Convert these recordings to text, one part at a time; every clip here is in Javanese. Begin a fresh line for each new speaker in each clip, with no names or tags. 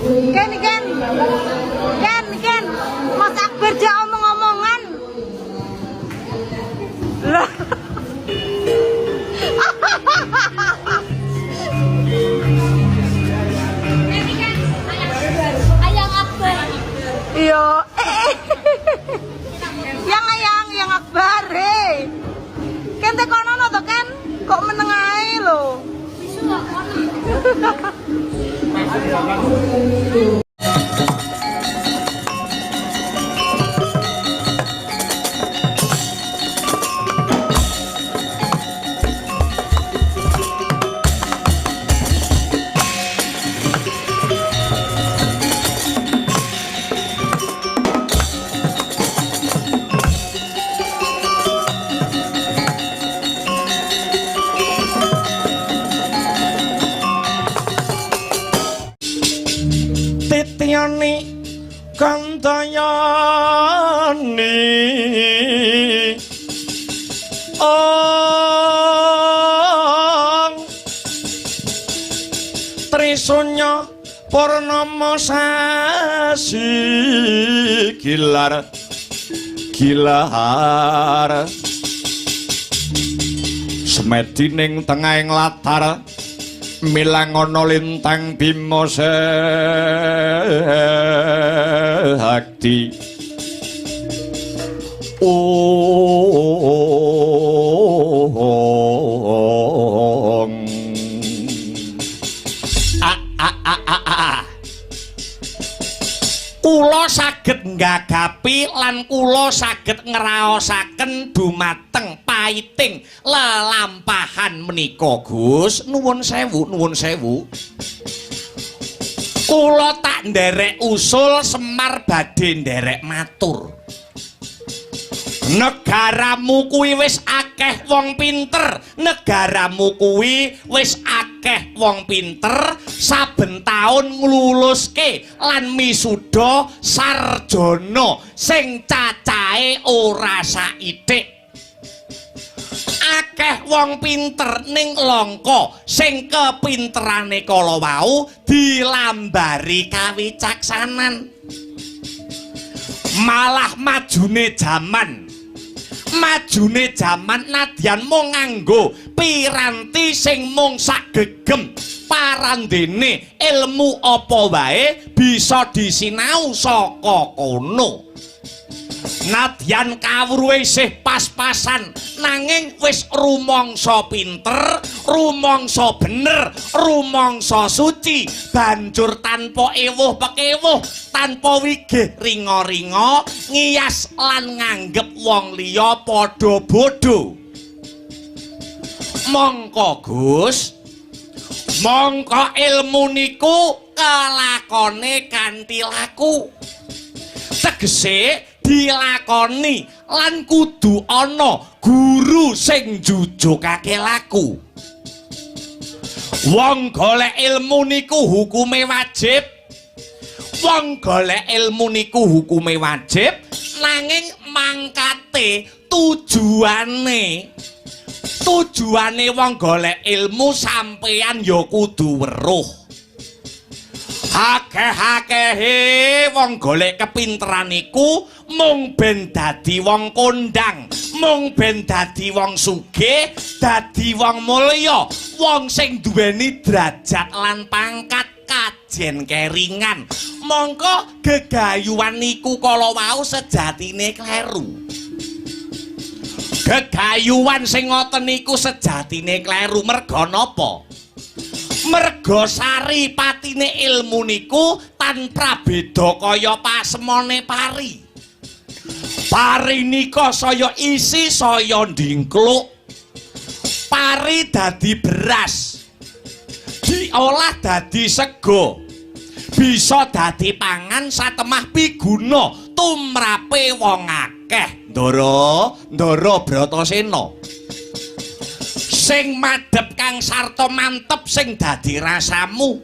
Ken, Mas Akbar dia omong-omongan. Lah.
Ayang Akbar.
Iya. Yang Akbar. Ken tekono to Ken? Kok meneng ae lho.
Bisu kok kono.
Titiani kantayani Trisunya purnama sasi gilar semedining tengahing latar milangono lintang bima sekti kula saged nggagapi lan kula saged ngraosaken dumateng paiting lelampahan menika Gus. Nuwun sewu kula tak nderek usul Semar badhe nderek matur. Negaramu kuwi wis akeh wong pinter, negaramu kuwi wis akeh wong pinter, saben taun ngluluske lan misuda sarjana sing cacahe ora saithik. Akeh wong pinter ning langka sing kepinterane kala wau dilambari kawicaksanan. Malah majune jaman nadyan mung nganggo piranti sing mung sak gegem parandene ilmu apa wae bisa disinau saka kono. Nadyan kawruhe isih pas-pasan nanging wis rumangsa pinter, rumangsa bener, rumangsa suci, banjur tanpa ewuh pekewuh, tanpa wigih ringa-ringa, ngiyas lan nganggep wong liya padha bodho. Mongko Gus, mongko ilmu niku kelakone kanthi laku. Tegese dilakoni lan kudu ana guru sing njujukake laku. Wong golek ilmu niku hukume wajib. Nanging mangkate tujuane wong golek ilmu sampeyan ya kudu weruh. Akeh-akehe wong golek kepinteran iku mung ben dadi wong kondang, mung ben dadi wong sugih, dadi wong mulya, wong sing duweni derajat lan pangkat kajen keringan. Mongko gegayuhan niku kala wau sejatine kleru. Gegayuhan sing ngoten niku sejatine kleru merga napa? Merga sari patine ilmu niku tanpa beda kaya pasemone pari. Pari nika saya isi saya ndingkluk. Pari dadi beras, diolah dadi sego, bisa dadi pangan satemah piguna tumrape wong akeh. Ndara Bratasena sing madhep kang sarta mantep sing dadi rasamu.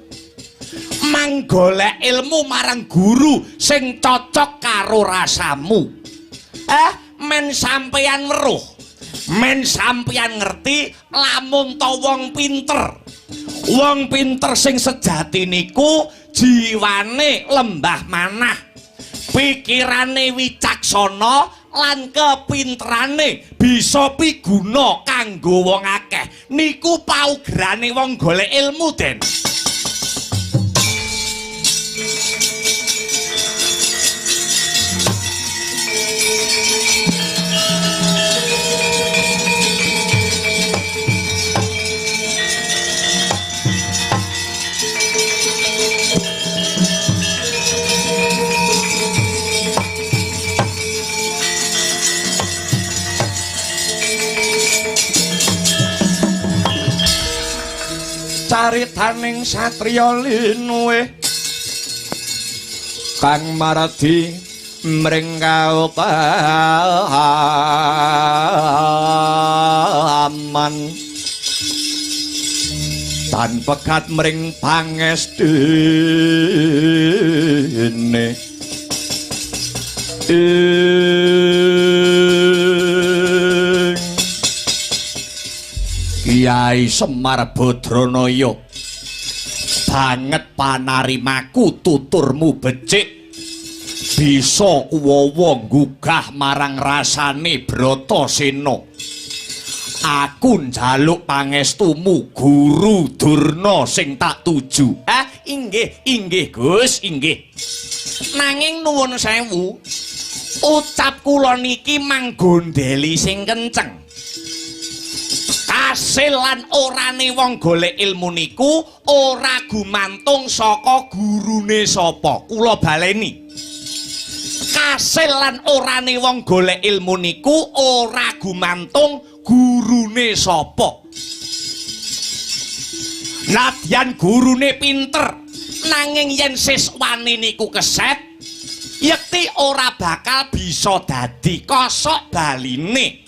Manggolek ilmu marang guru sing cocok karo rasamu. Men sampeyan weruh, men sampeyan ngerti lamun ta wong pinter sing sejati niku jiwane lembah manah, pikirane wicaksana lan kepinterane bisa piguna kanggo wong akeh. Niku paugerane wong golek ilmu, Den. Caritaning satriya linuwe kang maradi mring kautaman tan pekat mring pangestine Kyai Semar Badranaya banget panarimaku tuturmu becik bisa kuwawa nggugah marang rasane Bratasena. Aku njaluk pangestumu Guru Durna sing tak tuju. Inggih Gus, inggih. Nanging nuwun sewu, ucap kula niki manggondeli sing kenceng. Kasil lan orane wong golek ilmu niku ora gumantung saka gurune sapa. Kula baleni. Kasil lan orane wong golek ilmu niku ora gumantung gurune sapa. Nadyan gurune pinter, nanging yen siswane niku keset, yekti ora bakal bisa dadi kosok baline.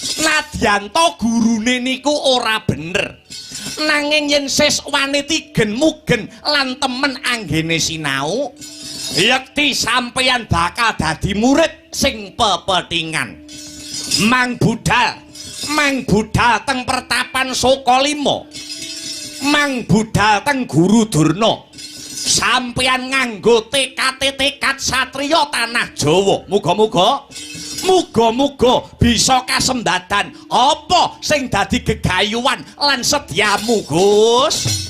Nadyan to gurune niku ora bener, nanging yen siswane tigen mugen lan temen anggene sinau, yekti sampeyan bakal dadi murid sing pepethingan. Mang budal teng pertapan Sokalima, mang budal teng Guru Durna. Sampeyan nganggo tekad satriya tanah Jawa. Muga-muga bisa kasembadan apa sing dadi gegayuhan lan sediamu, Gus.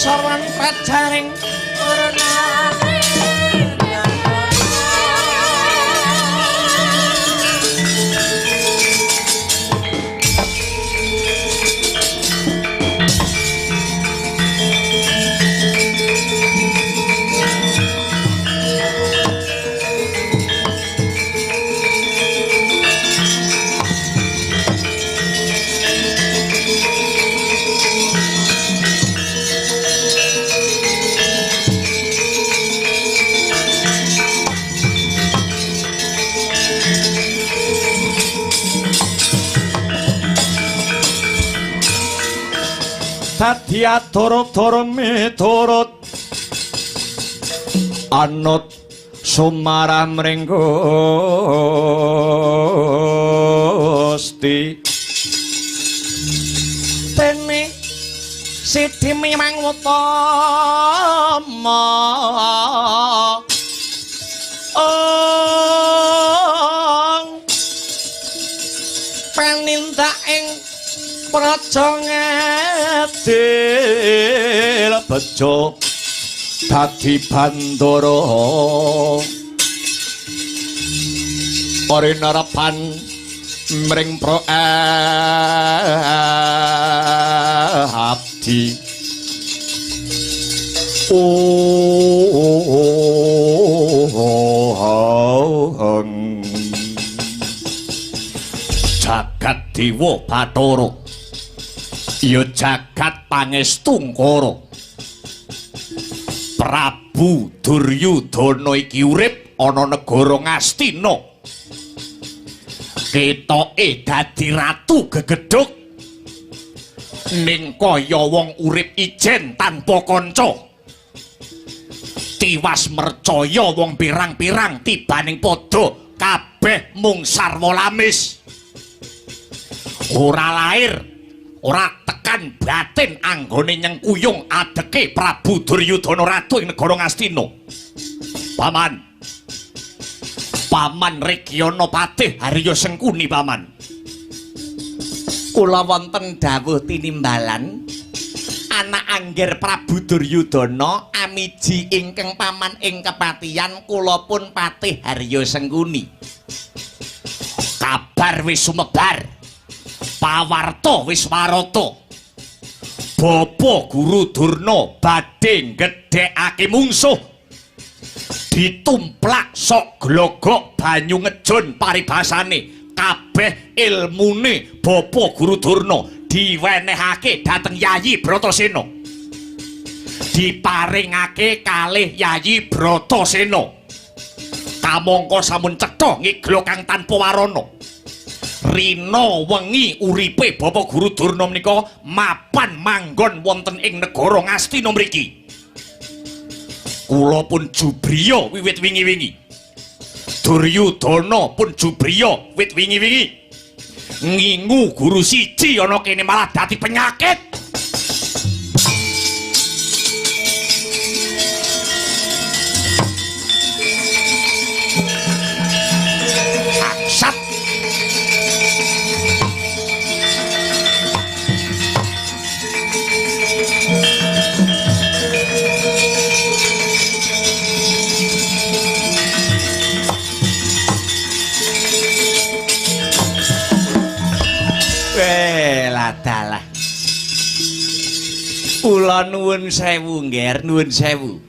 sorwan prajaring dadi atur-atur miturut anut sumaramring Gusti tene sithik memang utama panindak ing praja ngedil bejo dadi bandara parinarapan mring pro abdi jagat dewa Bathara ya jagat pangestungkara Prabu Duryudana iki urip ana negara Ngastina ketoke dadi ratu gegedhuk ning kaya wong urip ijen tanpa kanca tiwas mercaya wong pirang-pirang tibaning padha kabeh mung sarwa lamis ora lair ora tekan batin anggone nyengkuyung adeke Prabu Duryudana ratu ing negara Ngastina. Paman Regyana Patih Harya Sengkuni paman. Kula wonten dawuh tinimbalan anak angger Prabu Duryudana amiji ingkang paman ing kepatihan kula pun Patih Harya Sengkuni. Kabar wis sumebar. Pawarta wis warata. Bapa Guru Durna badhe gedhekake mungsuh. Ditumplak sok glogok banyu ngejon paribasane. Kabeh ilmune Bapa Guru Durna diwenehake dhateng Yayi Bratasena. Diparingake kalih Yayi Bratasena. Kamangka sampun cetha ngiglo kang tanpa warana. Rina wengi uripe Bapak Guru Durna menika mapan manggon wonten ing negara Ngastina mriki. Kula pun jubriya wiwit wingi-wingi. Duryudana pun jubriya wiwit wingi-wingi. Ngingu guru siji ana kene malah dadi penyakit. Aksat dalah. Kula nuwun sewu nggih, nuwun sewu.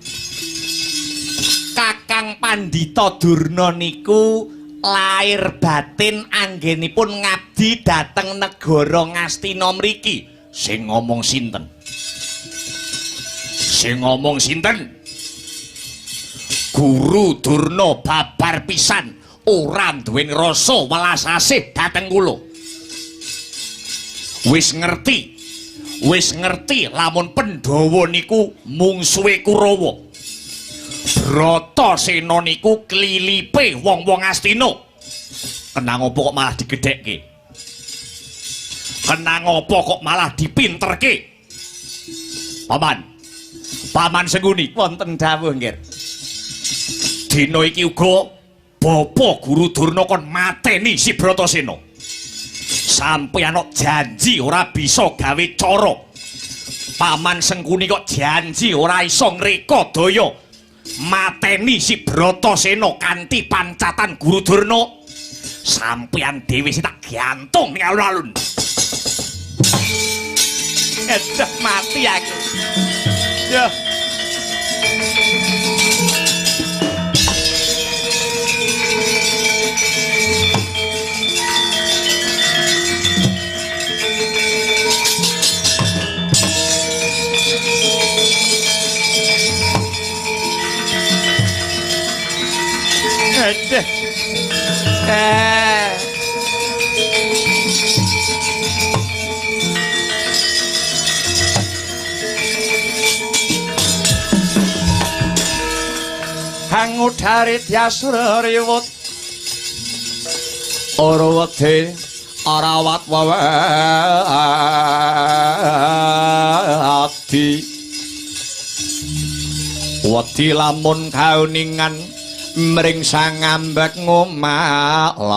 Kakang Pandhita Durna niku lair batin anggenipun ngabdi dhateng negara Ngastina mriki. Sing ngomong sinten? Sing ngomong sinten? Guru Durna babar pisan ora duweni rasa welas asih dhateng kula. Wis ngerti lamun Pandhawa niku mungsuhe Kurawa. Bratasena niku klilipe wong-wong Astina. Kenang apa kok malah digedhekke? Kenang apa kok malah dipinterke? Paman Sengkuni wonten dawuh nggih. Dina iki uga Bapak Guru Durna kon mateni si Bratasena. Sampai ana janji ora bisa gawe cara. Paman Sengkuni kok janji ora iso ngreka daya mateni si Bratasena kanthi pancatan Guru Durna. Sampeyan dhewe sing tak gantung ning alun-alun. Edah mati aku. Ya. Edah. Hangudari Dyasura riwut ora wedi arawat wawati wedi lamun kauningan mring sang ambek ngomalati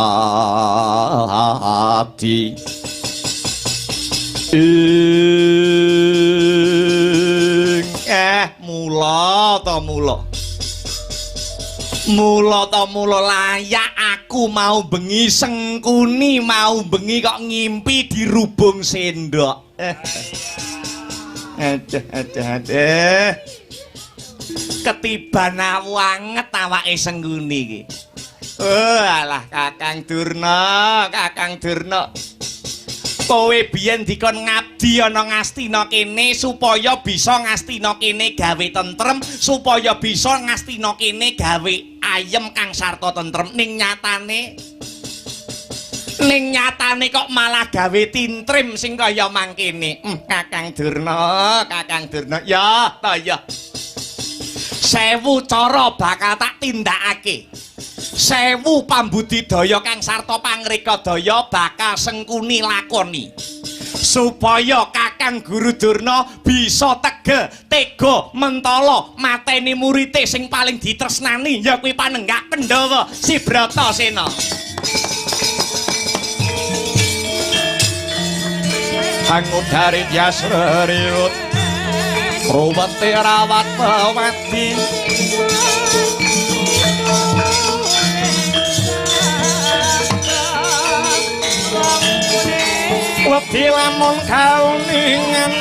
mula layak aku mau bengi Sengkuni mau bengi kok ngimpi dirubung sendok. Aduh. Ketiban awanget awake Sengkuni iki. Alah Kakang Durna. Kowe biyen dikon ngabdi ana Ngastina kene supaya bisa Ngastina kene gawe tentrem, supaya bisa Ngastina kene gawe ayem kang sarta tentrem. Ning nyatane kok malah gawe tintrim sing kaya mangkene. Kakang Durna. Ya, ta ya. 1000 cara bakal tak tindakake. 1000 pambudidaya kang sarta pangreka daya bakal Sengkuni lakoni supaya Kakang Guru Durna bisa tega mentala mateni murite sing paling ditresnani ya kuwi Panenggak Pandhawa si Bratasena. Hangudari Dyasura riwut ruwete rawat mati wedi lamun kauningan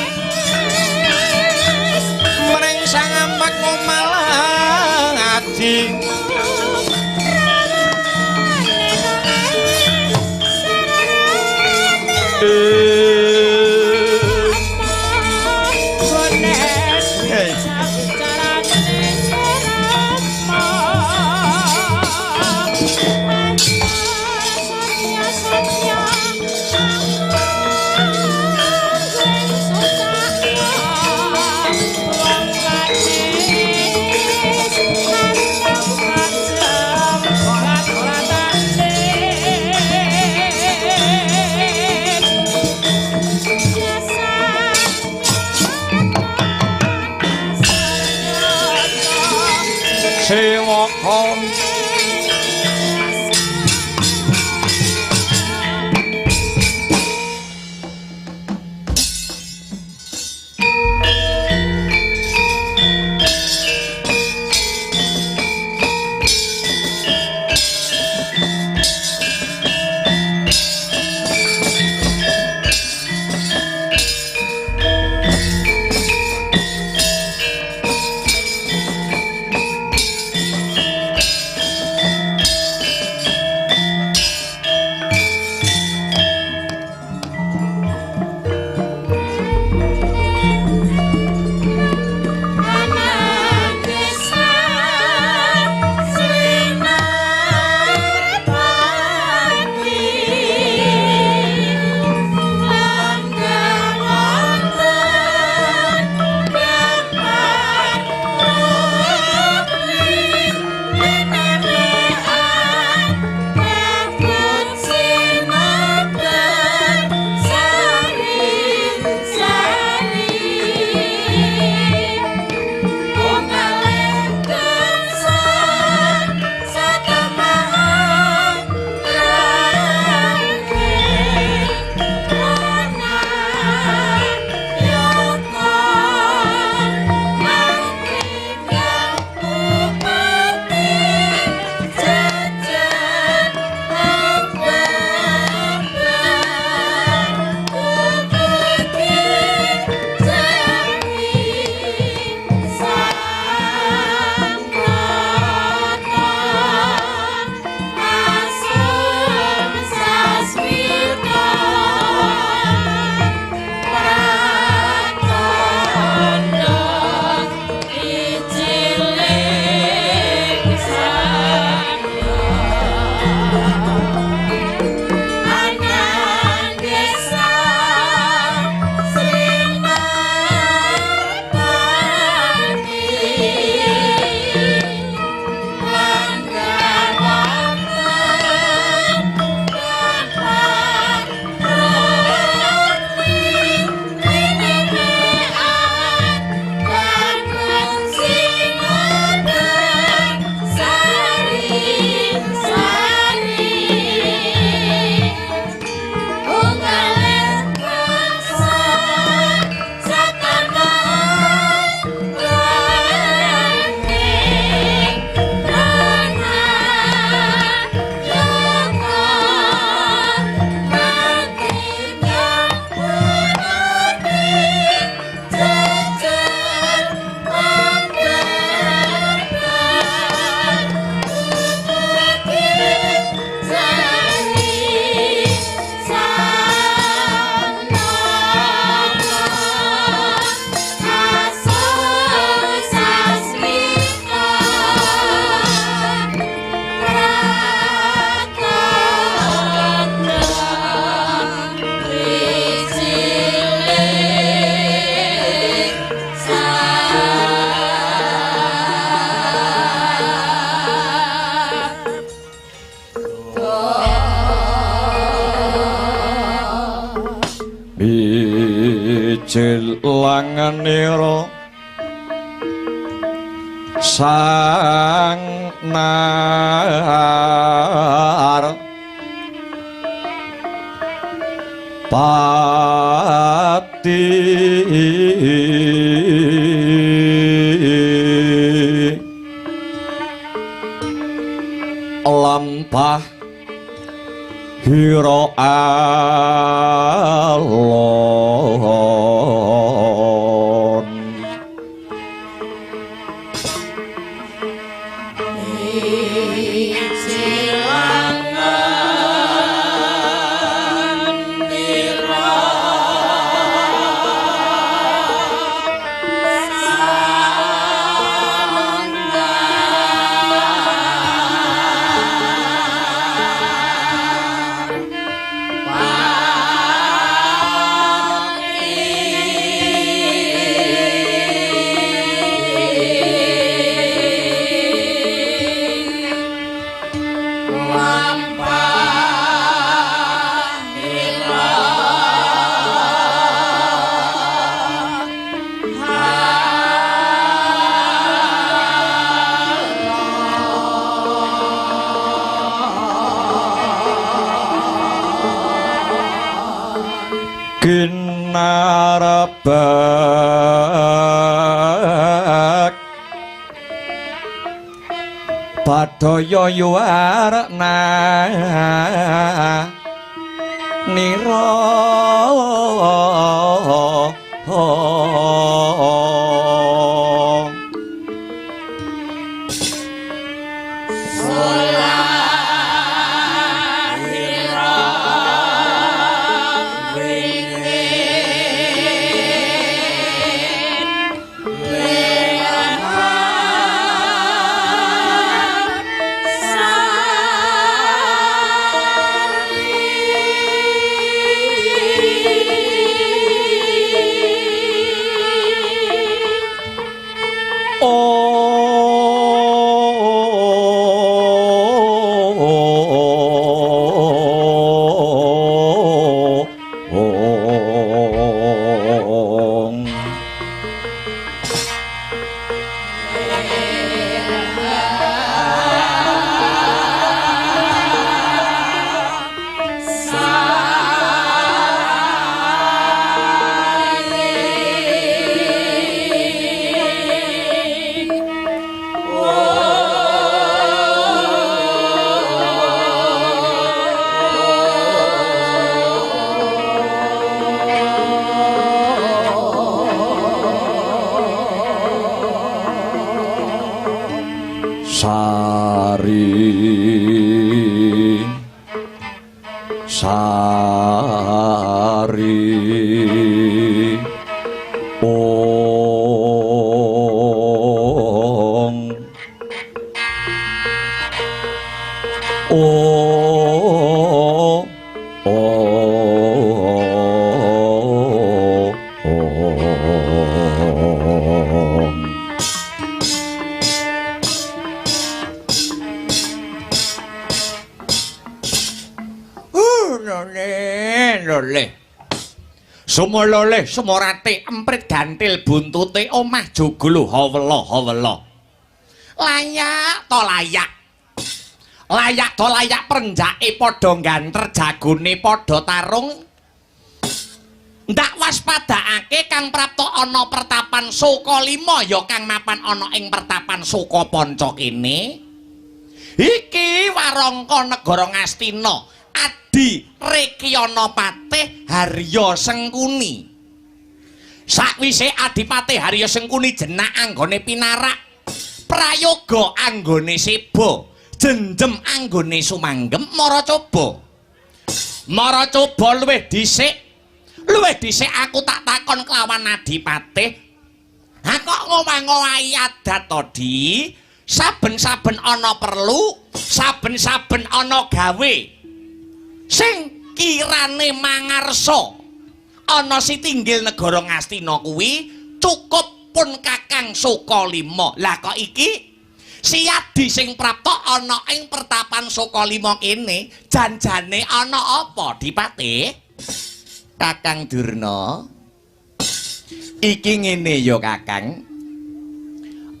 mring sang ambek ngomalati Sewakon
bijil langanira sang nar pati lampah hira alon kinarabak padaya yuwarna nira sari
Sumolole sumorate emprit gantil buntute omah joglo hawela. Layak to layak. Layak to layak prenjake padha ganter jagone padha tarung. Ndak waspadakake kang prapta ana pertapan Soka 5 ya kang mapan ana ing pertapan Soka Panca kene. Iki warangka negara Ngastina. Adi Rekyana Patih Harya Sengkuni. Sakwise Adipati Harya Sengkuni jenak anggone pinarak, prayoga anggone seba, jenjem anggone sumanggem maracoba. Maracoba luwih dhisik aku tak takon kelawan Adipati. Ha kok ngomong-ngowahi adat to, Di? Saben-saben ana perlu, saben-saben ana gawe. Sing kirane mangarsa ana sitinggil negara Ngastina kuwi cukup pun Kakang Soka 5. Lah kok iki Siadi sing prapta ana ing pertapan Soka 5 kene janjane ana apa Dipati? Kakang Durna. Iki ngene ya Kakang.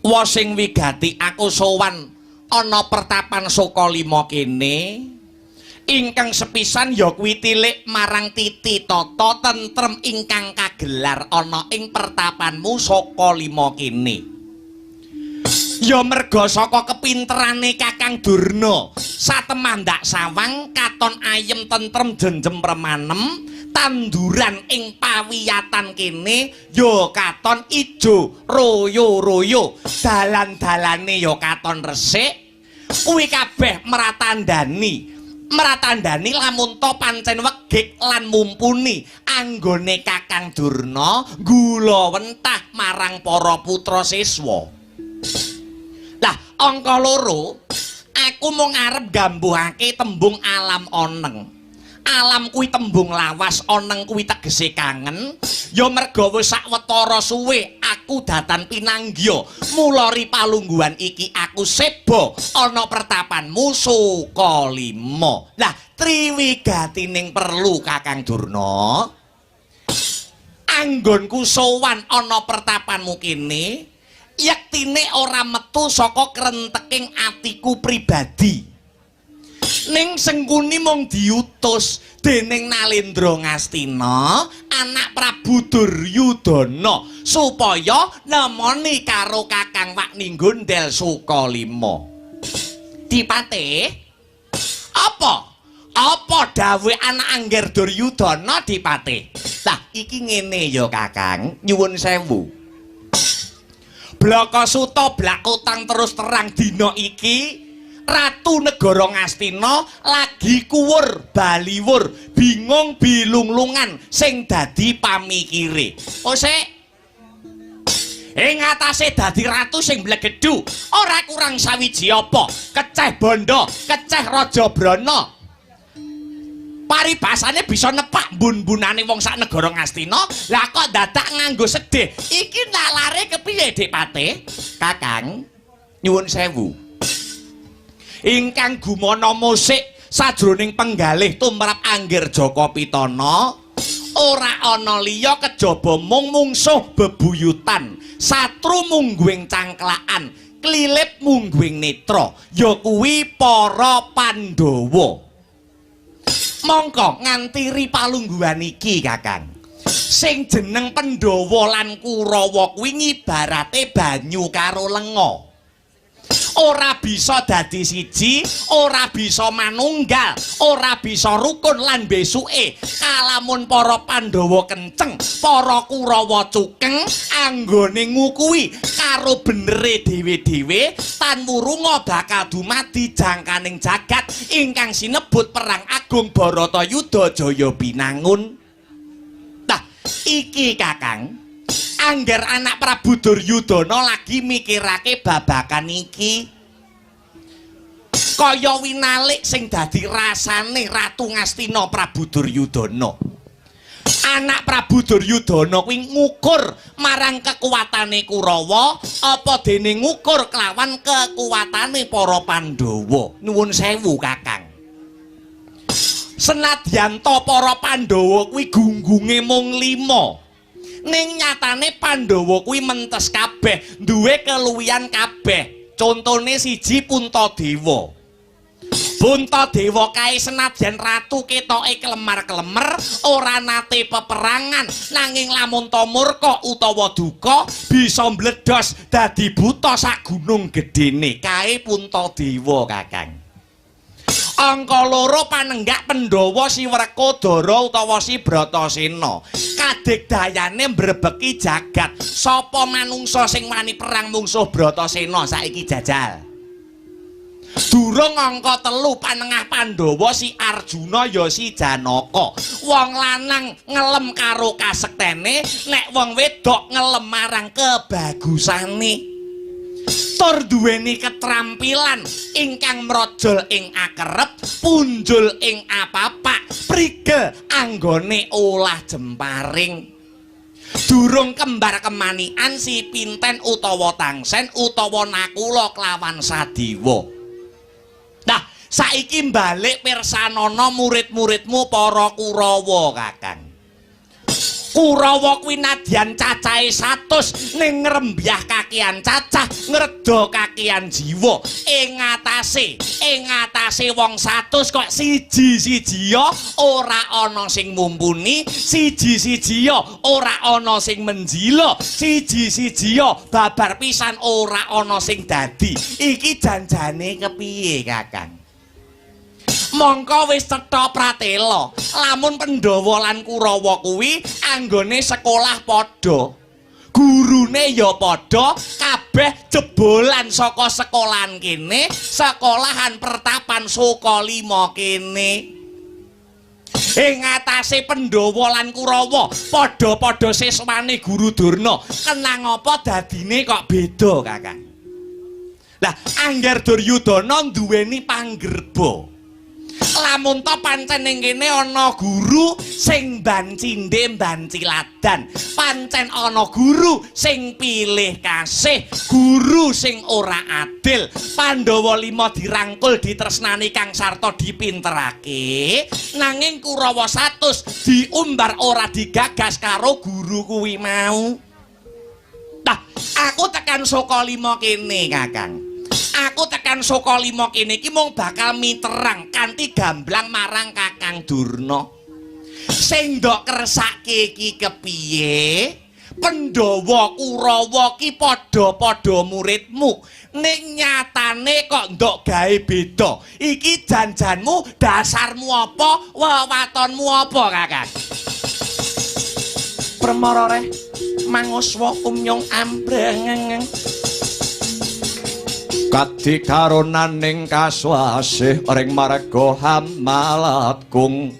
Wa sing wigati aku sowan ana pertapan Sokalima kene. Ingkang sepisan ya kuwi tilik marang titi tata tentrem ingkang kagelar ana ing pertapanmu Sokalima kene. Ya merga saka kepinterane Kakang Durna satemandak sawang katon ayem tentrem jenjem premanem tanduran ing pawiyatan kene ya katon ijo royo-royo dalan-dalane ya katon resik kuwi kabeh meratandani lamun to pancen wegik lan mumpuni anggone Kakang Durna gula wentah marang para putra siswa. Lah angka loro aku mau ngarep gambuhake tembung alam oneng. Alam kuwi tembung lawas, oneng kuwi tegese kangen. Ya merga wis sawetara suwe aku datan pinanggya. Mula ripalungguhan iki aku seba ana pertapanmu Sokalima. Lah triwigatining perlu Kakang Durna. Anggonku sowan ana pertapanmu kene, yektine ora metu saka krenteking atiku pribadi. Ning Sengkuni mung diutus dening Nalendra Ngastina anak Prabu Duryudana supaya nemoni karo Kakang Wakninggo ndel Sokalima. Dipate apa dawuh anak Angger Duryudana Dipate? Lah iki ngene ya Kakang, nyuwun sewu. Blakasuta blakutang terus terang dina iki Ratu Negara Ngastina lagi kuwur baliwur bingung bilunglungan sing dadi pamikire. Sik ing atase dadi ratu sing blegedhu ora kurang sawiji apa keceh bondo keceh raja brana. Paribasane bisa nepak bun-bunane wong sak negara Ngastina. Lah kok dadak nganggo sedih iki nalare kepiye Dipate? Kakang nyuwun sewu. Ingkang gumana musik sajroning penggalih tumrap Angger Jaka Pitana ora ana liya kejaba mung mungsuh bebuyutan satru mungguing cangklaan klilip mungguing netra ya kuwi para Pandhawa. Mongko nganti ripalungguhan iki Kakang sing jeneng Pandhawa lan Kurawa kuwi ngibarate banyu karo lenga. Ora bisa dadi siji, ora bisa manunggal, ora bisa rukun lan besuke. Kalamun para Pandhawa kenceng, para Kurawa cukeng, anggone ngukui karo benere dhewe-dhewe, tan murunga bakal dumadi jangkaning jagat ingkang sinebut Perang Agung Baratayuda Jaya Binangun. Nah, iki Kakang Angger anak Prabu Duryudana lagi mikirake babakan iki. Kaya winalik sing dadi rasane Ratu Ngastina Prabu Duryudana. Anak Prabu Duryudana kuwi ngukur marang kekuatane Kurawa apa dene ngukur kelawan kekuatane para Pandhawa. Nuwun sewu Kakang. Senadyan to para Pandhawa kuwi gunggunge mung 5. Ning nyatane Pandhawa kuwi mentes kabeh, duwe keluwihan kabeh. Contone siji Puntadewa. Puntadewa kae senadyan ratu ketoke kelemar-kelemer, ora nate peperangan, nanging lamun ta murka utawa duka bisa mbledhos dadi buta sak gunung gedene. Kae Puntadewa Kakang. Angka loro panenggak Pandhawa si Werkodara utawa si Bratasena. Kadegdayane mbrebeki jagat. Sapa manungsa sing wani perang mungsuh Bratasena saiki jajal. Durung angka 3 panengah Pandhawa si Arjuna ya si Janaka. Wong lanang ngelem karo kasektene, nek wong wedok ngelem marang kebagusane. Tur duweni ketrampilan ingkang mrojol ing akerep, punjul ing apapak, prigel anggone olah jemparing. Durung kembar kemanian si Pinten utawa Tangsen utawa Nakula kelawan Sadewa. Nah, saiki balik pirsanana murid-muridmu para Kurawa Kakang. Kurawa kuwi nadyan cacahe 100 ning ngrembyah kakian cacah ngreda kakian jiwa ing atase wong 100 kok siji-siji ya ora ana sing mumpuni, siji-siji ya ora ana sing menjila, siji-siji ya babar pisan ora ana sing dadi. Iki janjane kepiye, Kakang? Mongko wis cetha pratela lamun Pandhawa lan Kurawa kuwi anggone sekolah padha, gurune ya padha, kabeh jebolan saka sekolahan kene, sekolahan Pertapan Sukalima kene. Ing atase Pandhawa lan Kurawa padha-padha siswane Guru Durna, kenang apa dadine kok beda, Kakang? Lah angger Duryudana duweni panggerba. Lamun to pancen ning kene ana guru sing bancinde banciladan, pancen ana guru sing pilih kasih, guru sing ora adil. Pandhawa 5 dirangkul ditresnani Kang Sarta dipinterake, nanging Kurawa 100 diumbar ora digagas karo guru kuwi mau. Nah, aku tekan Sukalima kene, Kakang. Aku tekan Sukalima kene iki mung bakal miterang kanthi gamblang marang Kakang Durna. Sing ndok kersake iki kepiye? Pandhawa Kurawa ki padha-padha muridmu, ning nyatane kok ndok gawe beda. Iki janjanmu, dasarmu apa, wewatonmu apa, Kakang? Permara reh manguswa umyong ambreng.
Kati karonaning kaswasih ring marga Hamalatgung.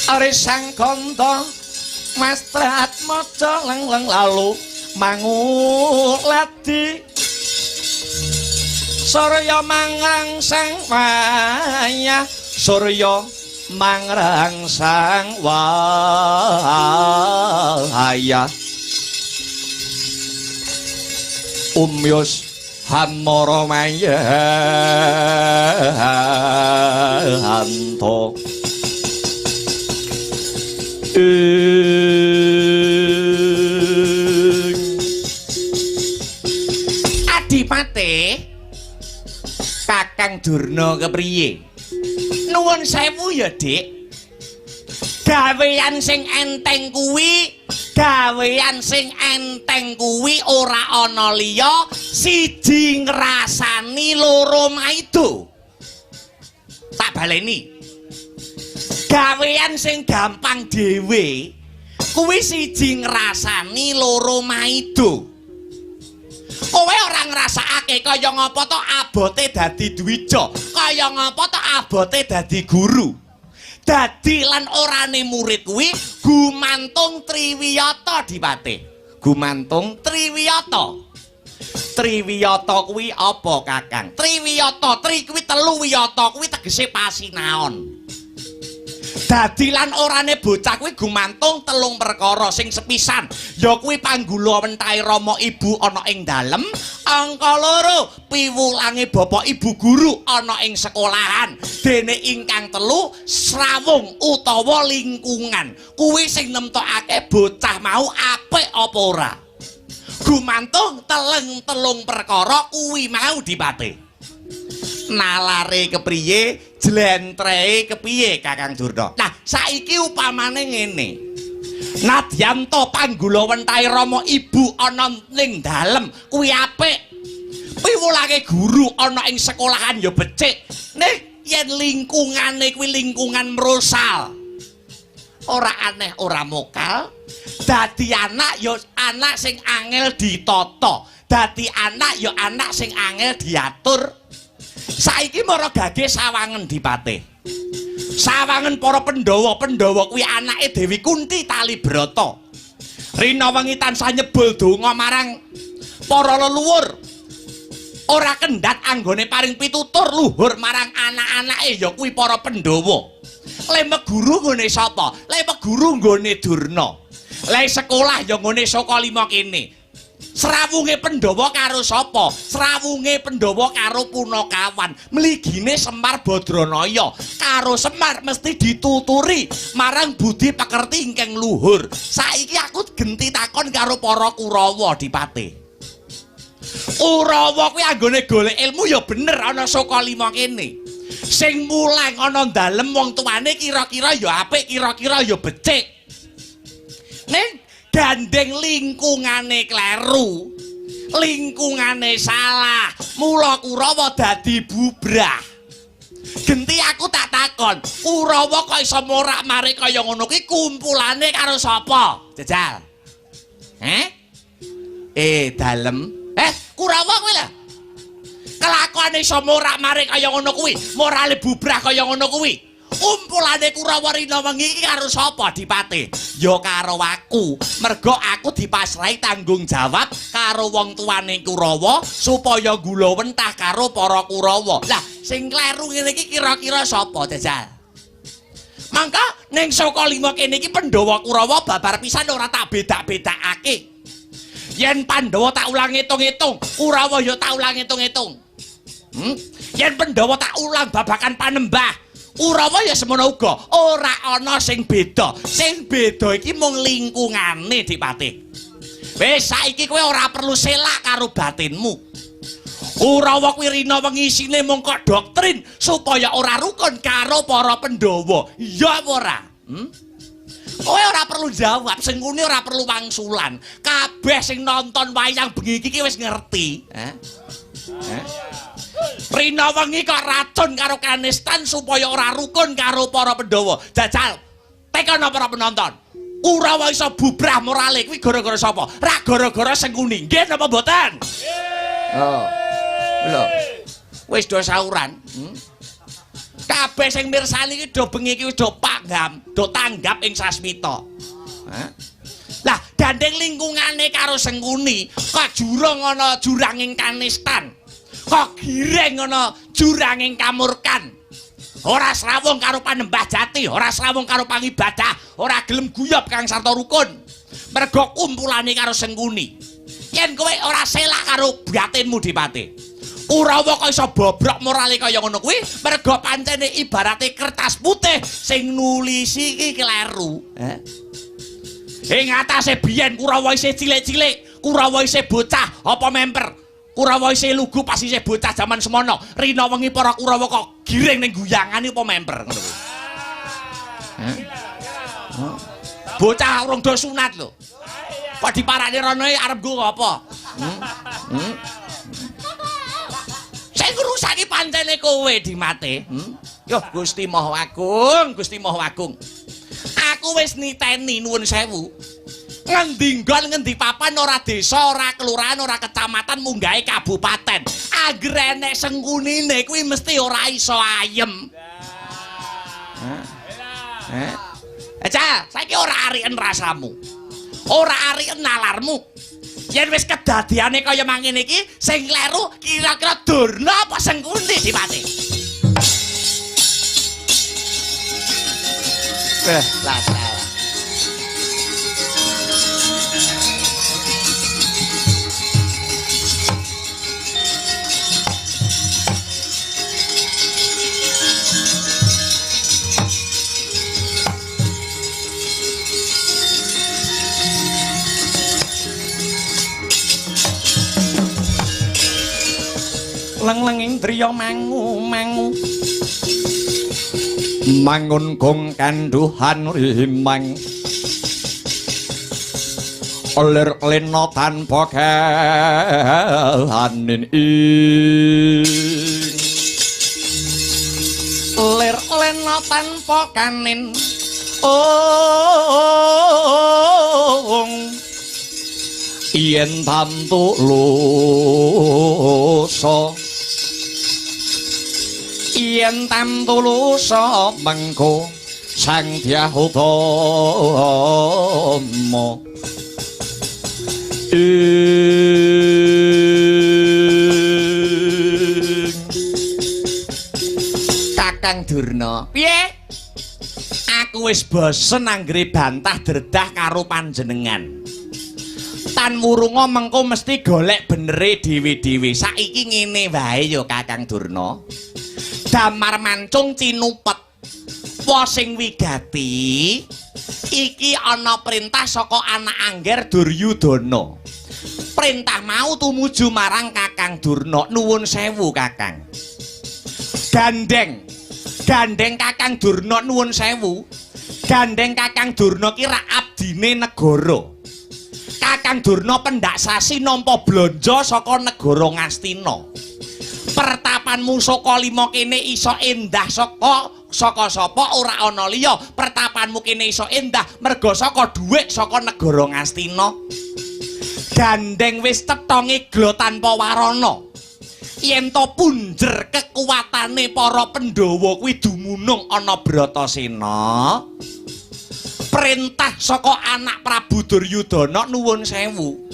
Ari sang kanta mastrat maca leng-leng lalu mangulati Surya mangrangsang wayah, Surya mangrangsang wayah. Umyus Hamara mayanto Adipate Kakang Durna kepriye? Nuwun sewu ya, Dik. Gawean sing enteng kuwi ora ana liya siji ngrasani loro maido. Tak baleni. Gawean sing gampang dhewe kuwi siji ngrasani loro maido. Kowe ora ngrasakake kaya ngapa to abote dadi dwija, kaya ngapa to abote dadi guru. Dadi lan orane murid kuwi gumantung Triwiyata, Dipate. Gumantung Triwiyata. Triwiyata kuwi apa, Kakang? Triwiyata, tri kuwi 3 wiyata kuwi tegese pasinaon. Dadi lan orane bocah kuwi gumantung 3 perkara sing sepisan, ya kuwi panggula wentahe Rama Ibu ana ing dalem, angka 2 piwulange bapak ibu guru ana ing sekolahan, dene ingkang 3 srawung utawa lingkungan. Kuwi sing nemtokake bocah mau apik apa ora. Gumantung 3 perkara kuwi mau, Dipate. Nalare kepriye, jlentrehe kepiye, Kakang Durna? Nah, saiki upamane ngene. Nadyan to panggula wentahe Rama Ibu ana ning dalem kuwi apik. Piwulake guru ana ing sekolahan ya becik. Ning yen lingkungane kuwi lingkungan mrosal. Ora aneh, ora mokal. Dadi anak ya anak sing angel ditata. Dadi anak ya anak sing angel diatur. Saiki mara gage sawangen, Dipate. Sawangen para Pandhawa kuwi anake Dewi Kunti Talibrata. Rina wengi tansah nyebul donga marang para leluhur. Ora kendhat anggone paring pitutur luhur marang anak-anake ya kuwi para Pandhawa. Lemek guru nggone sapa? Lemek guru nggone Durna. Le sekolah ya nggone Sukalima kene. Srawunge Pandhawa karo sapa? Srawunge Pandhawa karo Punakawan. Mligine Semar Badranaya karo Semar mesti dituturi marang budi pekerti ingkang luhur. Saiki aku genti takon karo para Kurawa Dipate. Kurawa kuwi anggone golek ilmu ya bener ana saka 5 kene. Sing mulang ana dalem wong tuane kira-kira ya apik, kira-kira ya becik. Ning gandeng lingkungane kleru, lingkungane salah, mula Kurawa dadi bubrah. Genti aku tak takon, Kurawa kok iso morak-marik kaya ngono ki kumpulane karo sapa? Jajal. Dalem. Kurawa kuwi lho. Kelakuane iso morak-marik kaya ngono kuwi, morale bubrah kaya ngono kuwi. Kumpulane Kurawa rina wengi iki karo sapa Dipate? Ya karo aku. Mergo aku dipasrahi tanggung jawab karo wong tuane Kurawa supaya gula wentah karo para Kurawa. Lah, sing kleru ngene iki kira-kira sapa, Jajal? Mangka ning saka 5 kene iki Pandhawa Kurawa babar pisan ora tak bedak-bedakake. Yen Pandhawa tak ulang ngitung-ngitung, Kurawa ya tak ulang ngitung-ngitung. Yen Pandhawa tak ulang babakan panembah, Kurawa ya semono uga, ora ana sing beda. Sing beda iki mung lingkungane Dipate. Wis saiki kowe ora perlu selak karo batinmu. Kurawa kuwi rina wengi isine mung kok doktrin supaya ora rukun karo para Pandhawa. Iya apa ora? Kowe ora perlu jawab, sing ngene ora perlu wangsulan. Kabeh sing nonton wayang bengi iki wis ngerti, Rina wengi kok racun karo kanistan supaya ora rukun karo para Pandhawa. Jajal, tekan para penonton. Kurawa iso bubrah morale kuwi gara-gara sapa? Ra gara-gara Sengkuni. Nggih napa mboten? Oh. Lho. Wis do sauran. Kabeh sing mirsani iki do bengi iki wis do panggam, do tanggap ing sasmita. Lah, gandeng lingkungane karo Sengkuni, kok jurang ana juranging kanistan. Kok gireng ana juranging kamurkan. Ora srawung karo panembah jati, ora srawung karo pangibadah, ora gelem guyub kang sarta rukun. Mergo kumpulane karo Sengkuni. Yen kowe ora selak karo batinmu Dipate, Kurawa kok iso bobrok morale kaya ngono kuwi, mergo pancene ibarate kertas putih sing nulisi iki kleru. Ing atase biyen Kurawa isih cilik-cilik, Kurawa isih bocah apa memper. Kurawa isih lugu pas isih bocah jaman semono. Rina wengi para Kurawa kok giring ning guyangane apa memper ngono kuwi. Bocah urung do sunat lho. Kok diparani rono arep nggo apa? Sing ngrusaki pancene kowe Dimate. Yo Gusti Maha Agung, Gusti Maha Agung. Aku wis niteni nuwun sewu. Ngendi nggon ngendi papan ora desa, ora kelurahan, ora kecamatan, munggahe kabupaten. Angger enek Sengkunine kuwi mesti ora iso ayem. Aja, saiki ora ariken rasamu. Ora ariken nalarmu. Yen wis kedadiane kaya mangene iki, sing kleru kira-kira Durna apa Sengkuni Dipate? Lah salah.
Leng-lenging driya mangu-mangu mangun gong kanduhan rimang oler lena tanpa kahanin ing ler lena tanpa kanin yen tantu lusa yen tantu lusa mengko sang Dyahutama
Kakang Durna, piye? Aku wis bosen anggere bantah dredah karo panjenengan. Tan Wurunga mengko mesti golek benere dhewe-dhewe. Saiki ngene wae ya Kakang Durna. Damar mancung cinupet. Wa sing wigati iki ana perintah saka anak angger Duryudana. Perintah mau tumuju marang Kakang Durna. Nuwun sewu Kakang. Gandeng Kakang Durna nuwun sewu. Gandeng Kakang Durna ki rak abdine negara. Kakang Durna pendak sasi nampa blanja saka negara Ngastina. Pertapanmu saka lima kene iso endah saka sapa ora ana liya. Pertapanmu kene iso endah merga saka dhuwit saka negara Ngastina. Gandeng wis tetonge glo tanpa warana. Yen to punjer kekuatane para Pandhawa kuwi dumunung ana Bratasena. Perintah saka anak Prabu Duryudana nuwun sewu.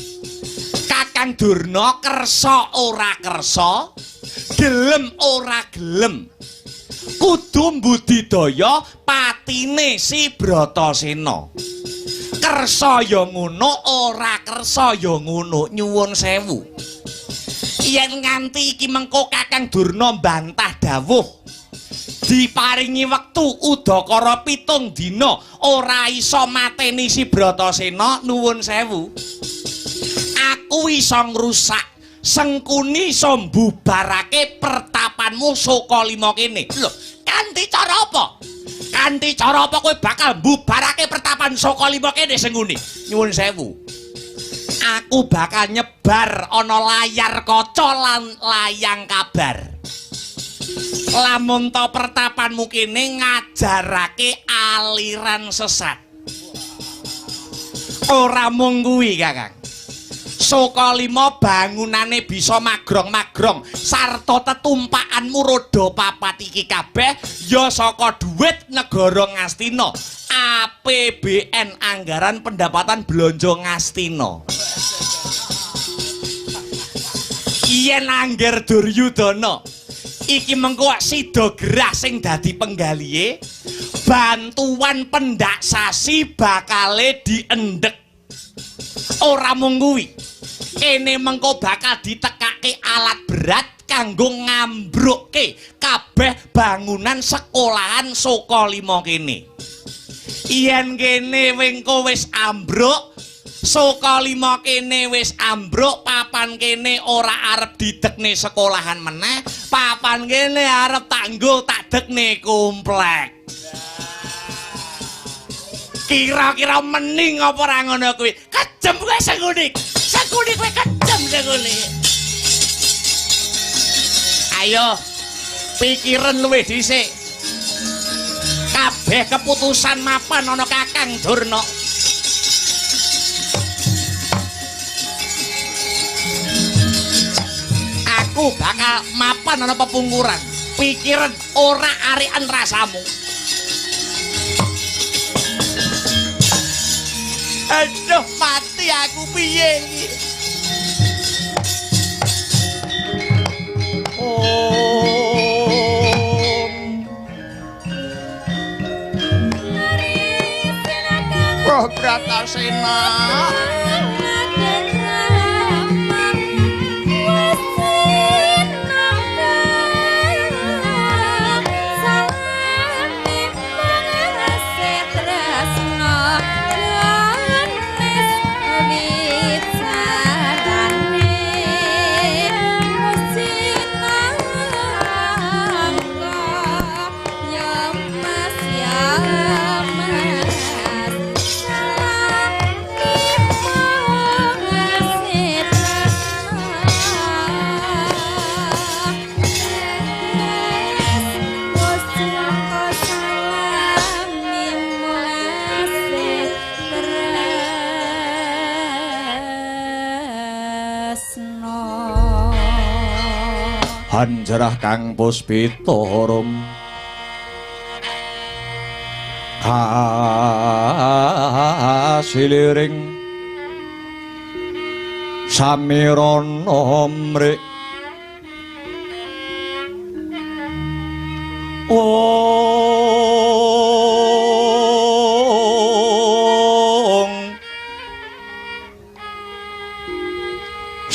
Kakang Durna kersa ora kersa, gelem ora gelem. Kudu mbudidaya patine si Bratasena. Kersa ya ngono, ora kersa ya ngono, nyuwun sewu. Yen nganti iki mengko Kakang Durna mbantah dawuh diparingi wektu udakara 7 dina ora iso mateni si Bratasena, nuwun sewu. Aku iso ngrusak Sengkuni iso mbubarake pertapanmu saka lima kene. Lho, kanthi cara apa? Kanthi cara apa kowe bakal mbubarake pertapan saka lima kene Sengkuni? Nyuwun sewu. Aku bakal nyebar ana layar kaca lan layang kabar. Lamun to pertapanmu kene ngajarake aliran sesat. Ora mung kuwi, Kakang. Saka lima bangunane bisa magrong-magrong sarta tetumpakanmu roda papat iki kabeh ya saka dhuwit negara Ngastina. APBN anggaran pendapatan belanja Ngastina. Yen angger Duryudana iki mengko sida gerah sing dadi penggalihe, bantuan pendak sasi bakale diendhek. Ora mung kuwi, kene mengko bakal ditekake alat berat kanggo ngambrukke kabeh bangunan sekolahan saka lima kene. Yen kene wengko wis ambruk, saka lima kene wis ambruk, papan kene ora arep didekne sekolahan meneh, papan kene arep tanggo tak dekne komplek. Kira-kira mending apa ora ngono kuwi? Kejem kowe Sengkuni. Sengkuni kowe kejem Sengkuni. Ayo pikiran luwih dhisik. Kabeh keputusan mapan ana Kakang Durna. Aku bakal mapan ana pepungkuran. Pikiran ora arikan rasamu. Aduh mati aku piye iki. Om Bratasena.
Hanjarah kang puspitorum kasiliring samirana mrik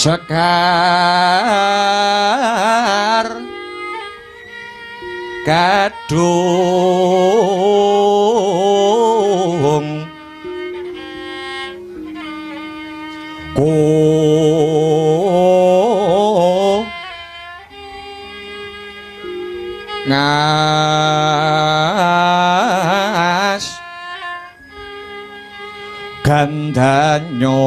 sekar kadung ngas gandanyo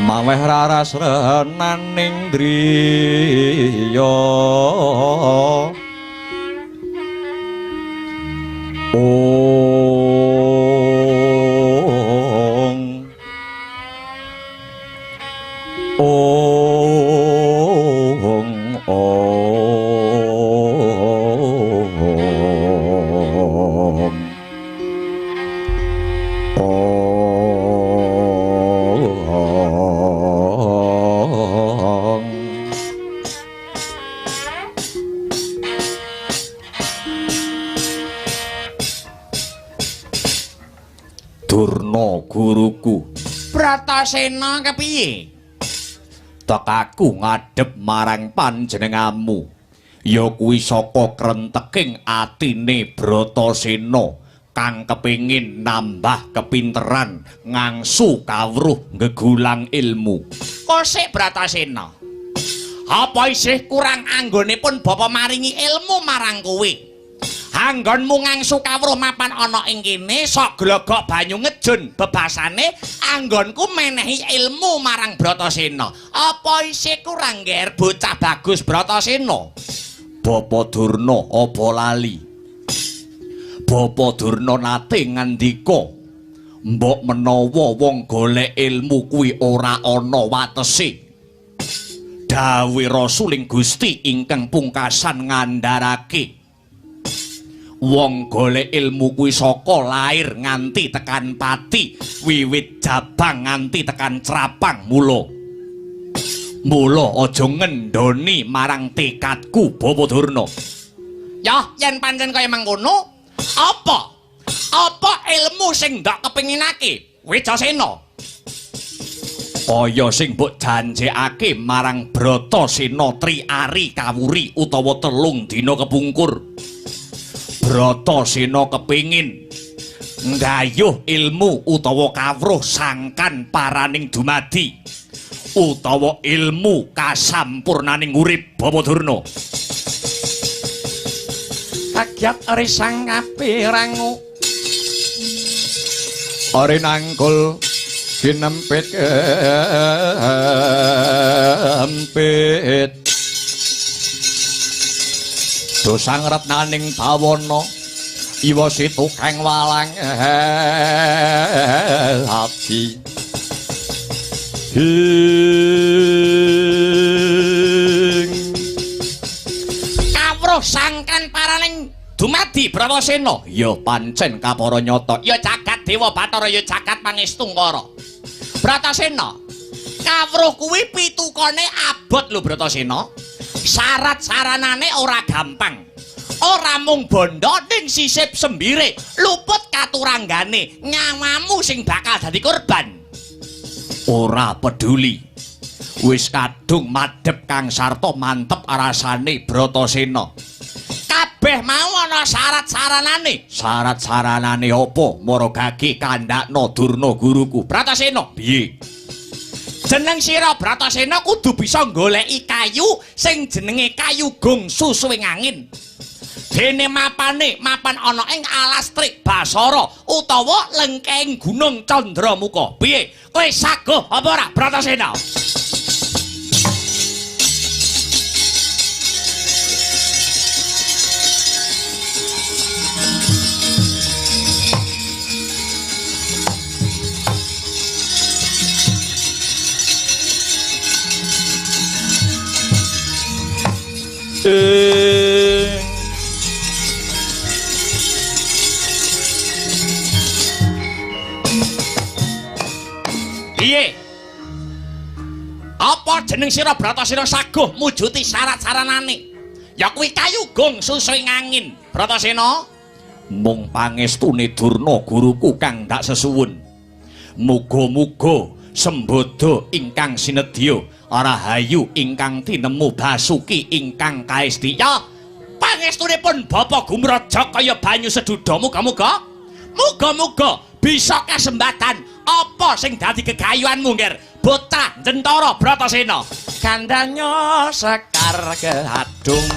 maweh raras renaning driya Durna guruku
Bratasena kepiye?
tekaku ngadhep marang panjenengamu ya kuwi saka krenteking atine Bratasena kang kepingin nambah kepinteran ngangsu kawruh gegulang ilmu.
Kosek Bratasena. Apa isih kurang anggonipun Bapa maringi ilmu marang kowe? Anggonmu ngangsu kawruh mapan ana ing kene sok glogok banyu ngejun bebasane anggonku menehi ilmu marang Bratasena. Apa isih kurang nger bocah bagus Bratasena?
Bapa Durna apa lali? Bapa Durna nate ngandika mbok menawa wong golek ilmu kuwi ora ana watese. Dawuh Rasuling Gusti ingkang pungkasan ngandharake wong golek ilmu kuwi saka lair nganti tekan pati, wiwit jabang nganti tekan crapang. Mula aja ngendhoni marang tekadku Bapa Durna.
Ya, yen pancen kaya mangkono, apa ilmu sing ndak kepinginake Wijasena?
Kaya sing mbok janjekake marang Bratasena triari kawuri utawa 3 dina kepungkur. Bratasena kepingin nggayuh ilmu utawa kawruh sangkan paraning dumadi utawa ilmu kasampurnaning urip Bapa Durna.
Kagyat risang kapirangu
Ari nangkul kinempit kempit dosang retnaning bawana iwa situ kang walang hati
kawruh sangkan paraning dumadi Bratasena.
ya pancen kapara nyata
Ya jagat Dewa Bathara ya jagat Pangestungkara. Bratasena, kawruh kuwi pitukane abot lho Bratasena. Syarat saranane ora gampang. Ora mung bondo ning sisip sembire, luput katuranggane, nyawamu sing bakal dadi korban.
ora peduli wis kadung madhep kang sarta mantep arasane Bratasena.
Kabeh mau ana syarat-saranane.
Syarat-saranane apa maragake kandhakna Durna guruku?
Bratasena,
Piye?
jeneng sira Bratasena kudu bisa goleki kayu sing jenenge kayu gong susuwing angin. Dene mapan ana ing Alastrik Basara utawa lengkeng Gunung Candramuka. Piye? Kowe saguh apa ora Bratasena?
Piye? Apa jeneng sira Bratasena saguh mujuti syarat-saranane? Ya kuwi kayugung susui ngangin. Bratasena mung pangestune Durna guruku kang dak sesuwun. Muga-muga sembodo ingkang sinedya Rahayu ingkang tinemu Basuki ingkang kaestia pangestunipun Bapak Gumraja kaya banyu seduda muga-muga bisa kasembatan apa sing dadi gegayuhanmu ngger bocah Jentara Bratasena kandhanya sekar kehadung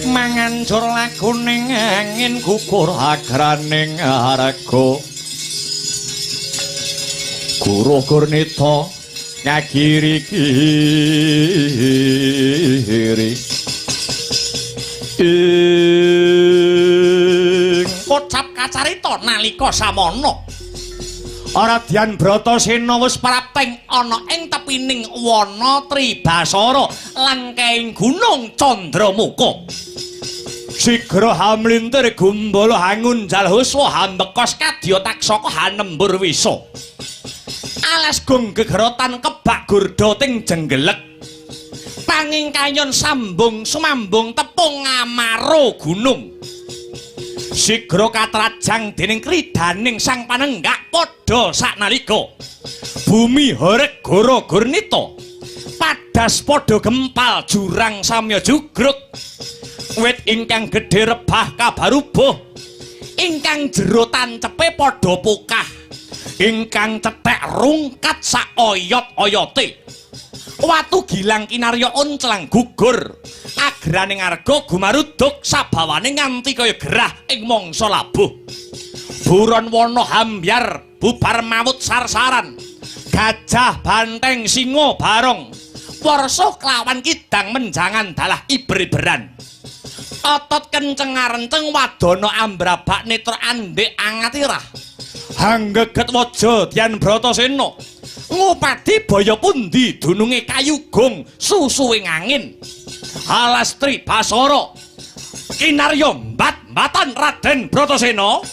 mangancur lakuning angin gugur agraning harga Guru Gurnita ngagiri-giri kocap kacarita nalika samana Aradyan Bratasena wis prapting ana ing tepining wana Tribasara lan kaing gunung Candramuka. Sigra hamlintir gumbala hangunjal huswa hambekos kadya taksaka hanembur wisa. Alas gong gegerotan kebak gurda ting jenggelek. Pangingkayon sambung sumambung tepung ngamaro gunung. Sigra katrajang dening kridaning sang panenggak padha saknalika bumi horeg Goro Gurnita padas padha gempal jurang samya jugruk wit ingkang gedhe rebah kabarubuh ingkang jero tancepe padha pokah ingkang cethek rungkat sak oyot-oyote watu gilang kinarya onclang gugur agraning arga gumaruduk sabawane nganti kaya gerah ing mangsa labuh buron wana hambyar bubar mawut sarsaran gajah banteng singa barong warsa klawan kidang menjangan dalah iber-iberan otot kenceng ngarenceng wadana ambrabak netra andhek angatirah hanggeget waja Dyan Bratasena ngupadi baya pundi dununge kayugung susuwing angin Halastri Basara kinarya mbat-mbatan Raden Bratasena